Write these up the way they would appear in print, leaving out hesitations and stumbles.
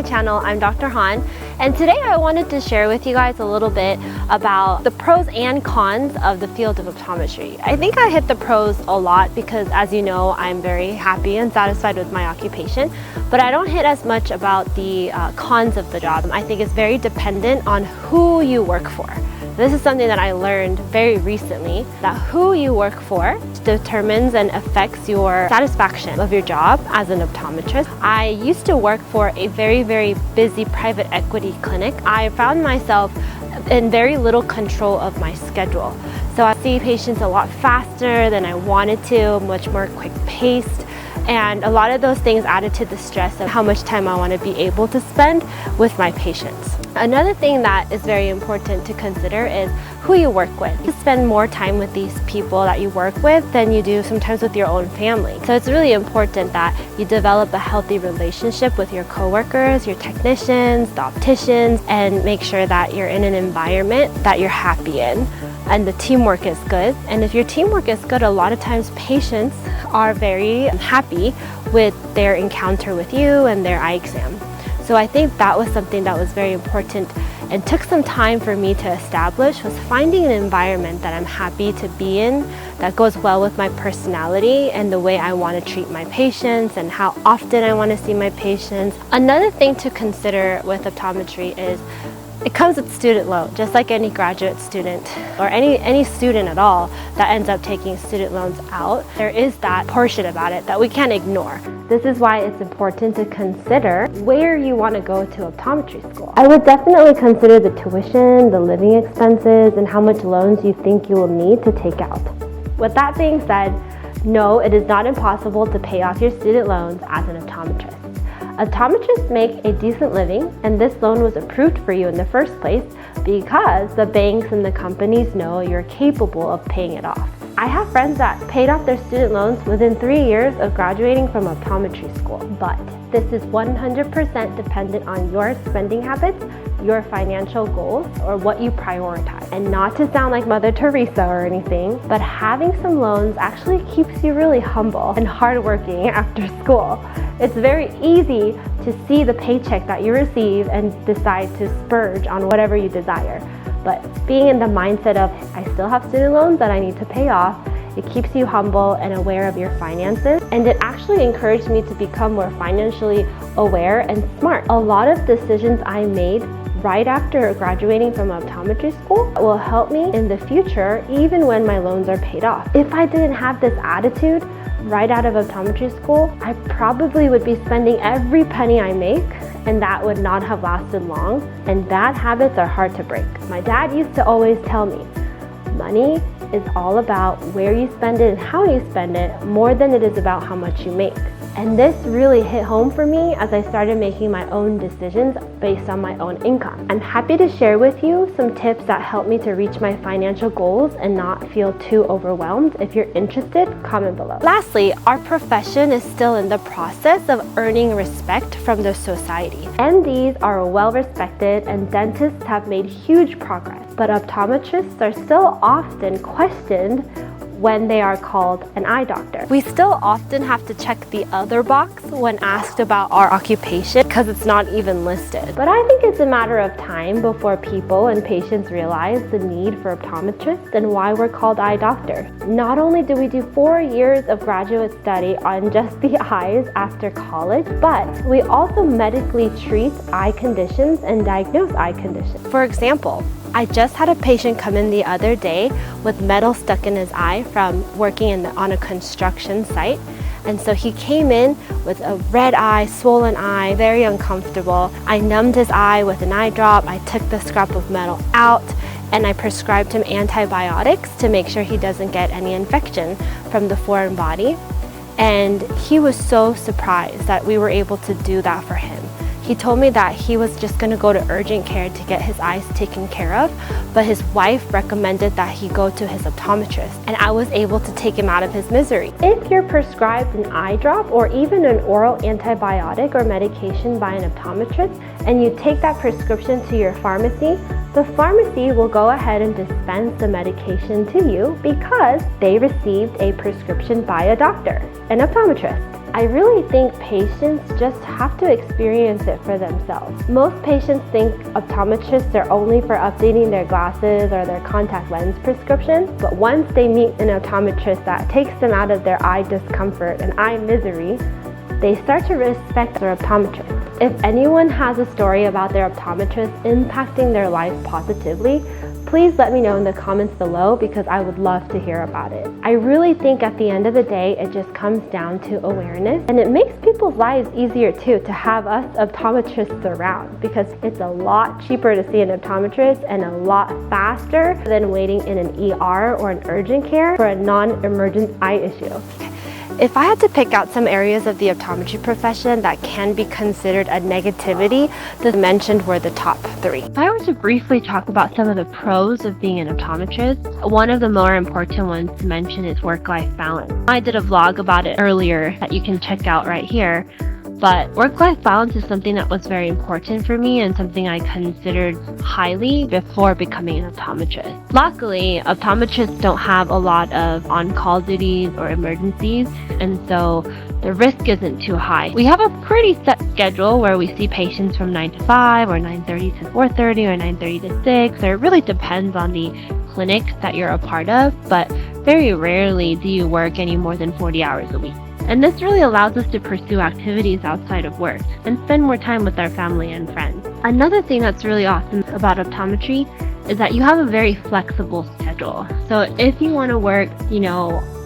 channel. I'm Dr. Han, and today I wanted to share with you guys a little bit about the pros and cons of the field of optometry. I think I hit the pros a lot because, as you know, I'm very happy and satisfied with my occupation, but I don't hit as much about the cons of the job. I think it's very dependent on who you work for. This is something that I learned very recently, that who you work for determines and affects your satisfaction of your job as an optometrist. I used to work for a very busy private equity clinic. I found myself in very little control of my schedule. So I see patients a lot faster than I wanted to, much more quick-paced. And a lot of those things added to the stress of how much time I want to be able to spend with my patients. Another thing that is very important to consider is who you work with. You spend more time with these people that you work with than you do sometimes with your own family. So it's really important that you develop a healthy relationship with your coworkers, your technicians, the opticians, and make sure that you're in an environment that you're happy in and the teamwork is good. And if your teamwork is good, a lot of times patients are very happy with their encounter with you and their eye exam. So I think that was something that was very important and took some time for me to establish, was finding an environment that I'm happy to be in, that goes well with my personality and the way I want to treat my patients and how often I want to see my patients. Another thing to consider with optometry is it comes with student loan, just like any graduate student or any student at all that ends up taking student loans out. There is that portion about it that we can't ignore. This is why it's important to consider where you want to go to optometry school. I would definitely consider the tuition, the living expenses, and how much loans you think you will need to take out. With that being said, no, it is not impossible to pay off your student loans as an optometrist. Optometrists make a decent living, and this loan was approved for you in the first place because the banks and the companies know you're capable of paying it off. I have friends that paid off their student loans within 3 years of graduating from optometry school, but this is 100% dependent on your spending habits, your financial goals, or what you prioritize. And not to sound like Mother Teresa or anything, but having some loans actually keeps you really humble and hardworking after school. It's very easy to see the paycheck that you receive and decide to splurge on whatever you desire. But being in the mindset of, I still have student loans that I need to pay off, it keeps you humble and aware of your finances, and it actually encouraged me to become more financially aware and smart. A lot of decisions I made right after graduating from optometry school will help me in the future, even when my loans are paid off. If I didn't have this attitude right out of optometry school, I probably would be spending every penny I make, and that would not have lasted long, and bad habits are hard to break. My dad used to always tell me, money is all about where you spend it and how you spend it more than it is about how much you make. And this really hit home for me as I started making my own decisions based on my own income. I'm happy to share with you some tips that help me to reach my financial goals and not feel too overwhelmed. If you're interested, comment below. Lastly, our profession is still in the process of earning respect from the society. MDs are well respected and dentists have made huge progress, but optometrists are still often questioned when they are called an eye doctor. We still often have to check the other box when asked about our occupation because it's not even listed. But I think it's a matter of time before people and patients realize the need for optometrists and why we're called eye doctors. Not only do we do 4 years of graduate study on just the eyes after college, but we also medically treat eye conditions and diagnose eye conditions. For example, I just had a patient come in the other day with metal stuck in his eye from working on a construction site. And so he came in with a red eye, swollen eye, very uncomfortable. I numbed his eye with an eye drop. I took the scrap of metal out and I prescribed him antibiotics to make sure he doesn't get any infection from the foreign body. And he was so surprised that we were able to do that for him. He told me that he was just going to go to urgent care to get his eyes taken care of, but his wife recommended that he go to his optometrist, and I was able to take him out of his misery. If you're prescribed an eye drop or even an oral antibiotic or medication by an optometrist, and you take that prescription to your pharmacy, the pharmacy will go ahead and dispense the medication to you because they received a prescription by a doctor, an optometrist. I really think patients just have to experience it for themselves. Most patients think optometrists are only for updating their glasses or their contact lens prescription, but once they meet an optometrist that takes them out of their eye discomfort and eye misery, they start to respect their optometrist. If anyone has a story about their optometrist impacting their life positively, please let me know in the comments below because I would love to hear about it. I really think at the end of the day, it just comes down to awareness, and it makes people's lives easier too to have us optometrists around, because it's a lot cheaper to see an optometrist and a lot faster than waiting in an ER or an urgent care for a non-emergent eye issue. If I had to pick out some areas of the optometry profession that can be considered a negativity, the mentioned were the top 3. If I were to briefly talk about some of the pros of being an optometrist, one of the more important ones to mention is work-life balance. I did a vlog about it earlier that you can check out right here. But work-life balance is something that was very important for me and something I considered highly before becoming an optometrist. Luckily, optometrists don't have a lot of on-call duties or emergencies, and so the risk isn't too high. We have a pretty set schedule where we see patients from 9 to 5 or 9:30 to 4:30 or 9:30 to 6. So it really depends on the clinic that you're a part of, but very rarely do you work any more than 40 hours a week. And this really allows us to pursue activities outside of work and spend more time with our family and friends. Another thing that's really awesome about optometry is that you have a very flexible schedule. So if you want to work,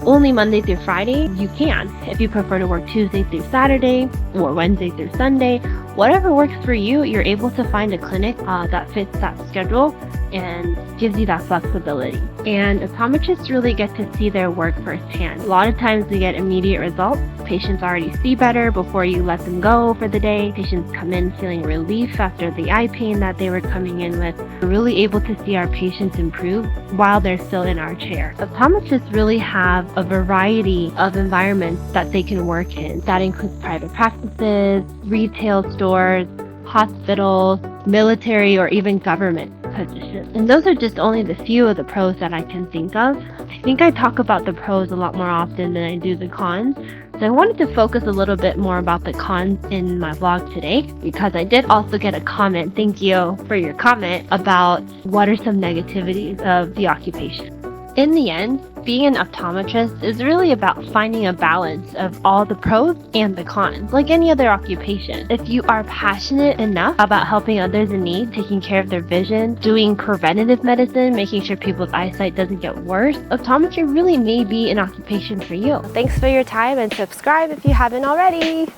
only Monday through Friday, you can. If you prefer to work Tuesday through Saturday or Wednesday through Sunday, whatever works for you, you're able to find a clinic that fits that schedule and gives you that flexibility. And optometrists really get to see their work firsthand. A lot of times we get immediate results. Patients already see better before you let them go for the day. Patients come in feeling relief after the eye pain that they were coming in with. We're really able to see our patients improve while they're still in our chair. Optometrists really have a variety of environments that they can work in. That includes private practices, retail stores, hospitals, military, or even government positions. And those are just only the few of the pros that I can think of. I think I talk about the pros a lot more often than I do the cons. So I wanted to focus a little bit more about the cons in my vlog today, because I did also get a comment, thank you for your comment, about what are some negativities of the occupation. In the end, being an optometrist is really about finding a balance of all the pros and the cons, like any other occupation. If you are passionate enough about helping others in need, taking care of their vision, doing preventative medicine, making sure people's eyesight doesn't get worse, optometry really may be an occupation for you. Thanks for your time, and subscribe if you haven't already.